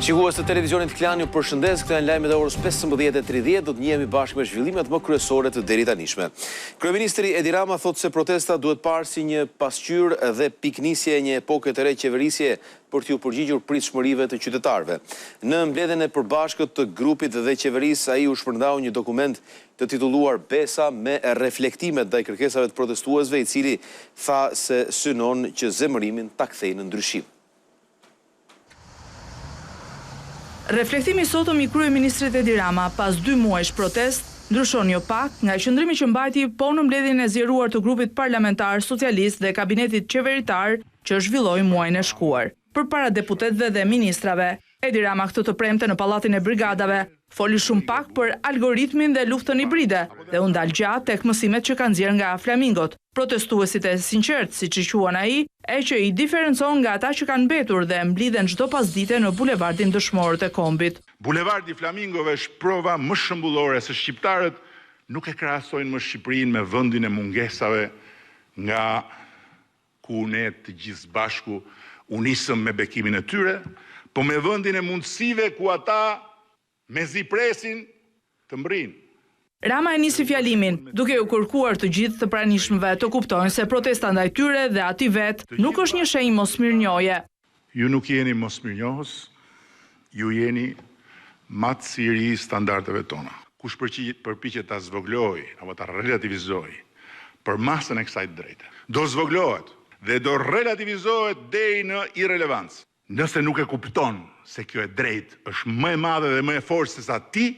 Shikues të televizionit Klan, ju përshëndes. Këto janë lajmet e orës 15:30. Do të njihemi bashkë me zhvillimet më kryesore të deri tanishme. Kryeministri Edi Rama thotë se protesta duhet parë si një pasqyrë dhe piknisje e një epoke të re qeverisje për t'ju përgjigjur pritshmërive të qytetarëve. Në mbledhjen e përbashkët të grupit dhe qeverisë, ai u shpërndau një dokument të titulluar Besa me reflektimet ndaj kërkesave të protestuesve, i cili tha se synon që zemërimin ta kthejë në ndryshim. Reflektimi sotëm i kryeministrit Edi Rama pas 2 muajsh protest ndryshon jo pak nga qëndrimi që mbajti po në mbledhjen e zgjeruar të grupit parlamentar socialist dhe kabinetit qeveritar që zhvilloi muajin e shkuar. Përpara deputetëve dhe ministrave, Edi Rama këtë të premte në pallatin e brigadave foli shumë pak për algoritmin dhe luftën hibride dhe u ndal gjatë tek mësimet që kanë nxjerrë nga flamingot. Protestuesit e sinqert, siç i quan ai, e që i diferencon nga ata që kanë mbetur dhe mblidhen çdo pasdite në bulevardin dëshmorët e Kombit. Bulevardi Flamingove është prova më shëmbullore se shqiptarët nuk e krahasojnë më Shqipërinë me vendin e mungesave nga ku ne të gjithë bashku u nisëm me bekimin e tyre, po me vendin e mundësive ku ata mezi presin të mbrin. Rama e nisi fjalimin, duke u kërkuar të gjithë të pranishmëve të kuptojnë se protesta ndaj tyre dhe ati vetë nuk është një shenjë mosmirnjohje. Ju nuk jeni mosmirnjohës, ju jeni matësiri i standardeve tona. Kush përpiqet ta zvogloj apo ta relativizoj për masën e kësaj drejte, do zvoglohet dhe do relativizohet deri në irrelevancë. Nëse nuk e kupton se kjo e drejt është më e madhe dhe më e fortë se sa ti,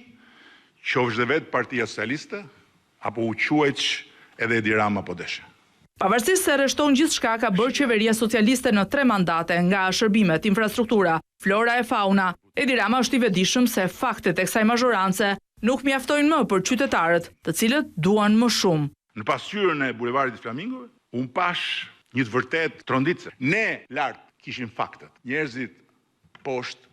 qofsh dhe vetë Partia Socialiste, apo u quajq edhe Edi Rama po deshe. Pavarësisht se rreshton gjithçka, ka bërë qeveria socialiste në 3 mandate, nga shërbimet, infrastruktura, flora e fauna. Edi Rama është i vetëdijshëm se faktet e kësaj mazhorance nuk mjaftojnë më për qytetarët, të cilët duan më shumë. Në pasqyrën e bulevardit Flamingove, unë pash një të vërtet tronditse. Ne lart kishim faktet, njerëzit poshtë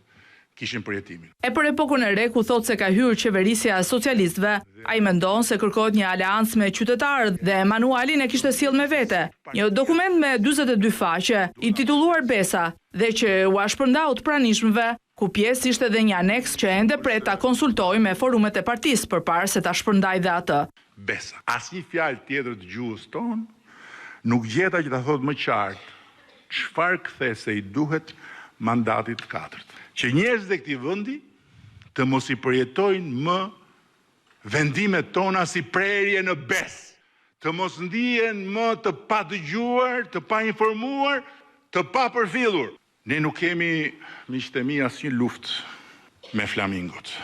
kishin përjetimin. E për epokën e re ku thot se ka hyrë qeverisja e socialistëve, ai mendon se kërkohet një aleancë me qytetarët dhe manualin e kishte sjell me vete. Një dokument me 42 faqe, i titulluar Besa, dhe që u shpërndau të pranishmëve, ku pjesë ishte edhe një aneks që ende pret ta konsultoj me forumet e partisë përpara se ta shpërndaj dhe atë. Besa. Asnjë fjalë tjetër të gjuhës tonë nuk gjeta që ta thotë më qartë çfarë kthese i duhet mandatit 4. Që njerëzit e këtij vendi të mos i përjetojnë më vendimet tona si prerje në besë, të mos ndihen më të padëgjuar, të painformuar, të papërfillur. Ne nuk kemi, miqtë e mi, asnjë luftë me flamingot,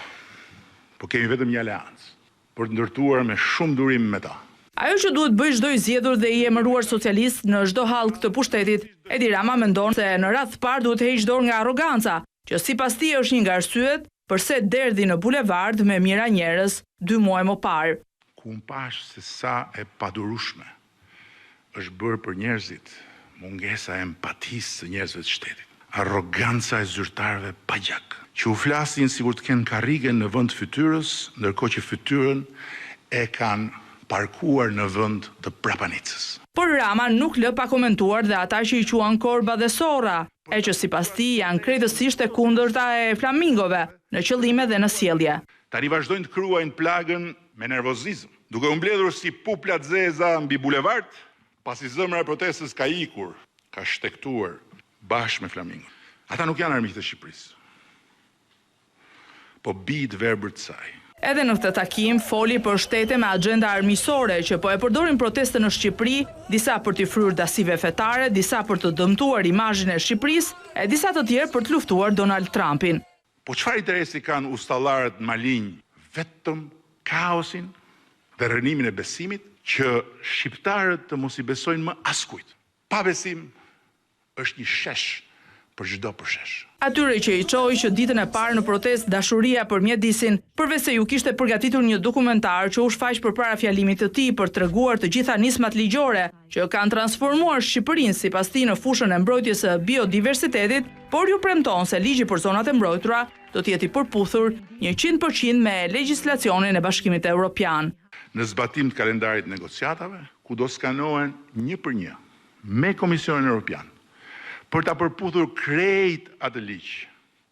po kemi vetëm një aleancë për të ndërtuar me shumë durim me ta. Ajo që duhet bëj çdo i zgjedhur dhe i emëruar socialist në çdo hallk të pushtetit, Edi Rama mendon se në radhë të parë duhet heqë dorë nga arroganca, që sipas tij është një nga arsyet përse derdhi në bulevard me mira njerëz 2 muaj më parë. Ku më pash se sa e padurueshme është bërë për njerëzit mungesa e empatisë së njerëzve të shtetit, arroganca e zyrtarëve pa gjak, që u flasin sikur të kenë karrige në vend fytyrës, ndërkohë që fytyrën e kanë parkuar në vend të prapanicës. Por Rama nuk lë pa komentuar dhe ata që i quan Korba dhe Sorra, e që sipas tij janë krejtësisht e kundërta e flamingove në qëllime dhe në sjellje. Tani vazhdojnë të kryejnë plagën me nervozizëm, duke u mbledhur si pupla të zeza mbi bulevard, pasi zemra e protestës ka ikur, ka shtektuar bashkë me flamingot. Ata nuk janë armiqtë e Shqipërisë, po bijt verbër të saj. Edhe në këtë takim foli për shtete me agjenda armiqësore që po e përdorin protestën në Shqipëri, disa për t'i fryrë dasive fetare, disa për të dëmtuar imazhin e Shqipërisë, e disa të tjerë për të luftuar Donald Trumpin. Po çfarë interesi kanë ustallarët malinj vetëm kaosin dhe rënimin e besimit, që shqiptarët të mos i besojnë më askujt. Pa besim është një shesh për çdo përshesh. Atyre që i çoi që ditën e parë në protestë dashuria për mjedisin, përveç se ju kishte përgatitur një dokumentar që u shfaq përpara fjalimit të tij për treguar të gjitha nismat ligjore që kanë transformuar Shqipërinë sipas tij në fushën e mbrojtjes së biodiversitetit, por ju premton se ligji për zonat e mbrojtura do të jetë i përputhur 100% me legjislacionin e Bashkimit Evropian. Në zbatim të kalendarit negociatave, ku do skanohen 1 për 1 me Komisionin Evropian, për ta përputhur krejt atë ligj,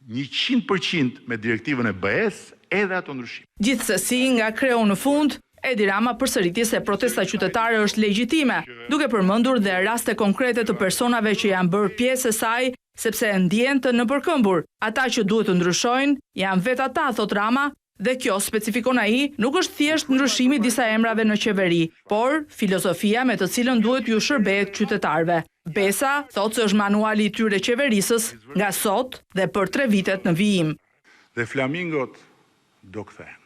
100% me direktivën e BE-s edhe ato ndryshime. Gjithsesi, nga kreu në fund, Edi Rama përsëriti se protesta qytetare është legjitime, duke përmendur dhe raste konkrete të personave që janë bërë pjesë e saj, sepse ndjen të nëpërkëmbur. Ata që duhet të ndryshojnë janë vetë ata, thot Rama, dhe kjo, specifikon ai, nuk është thjesht ndryshimi disa emrave në qeveri, por filozofia me të cilën duhet ju shërbehet qytetarëve. Besa thot se është manuali I tyre qeverisës nga sot dhe për 3 vitet në vijim. Dhe flamingot do kthehen.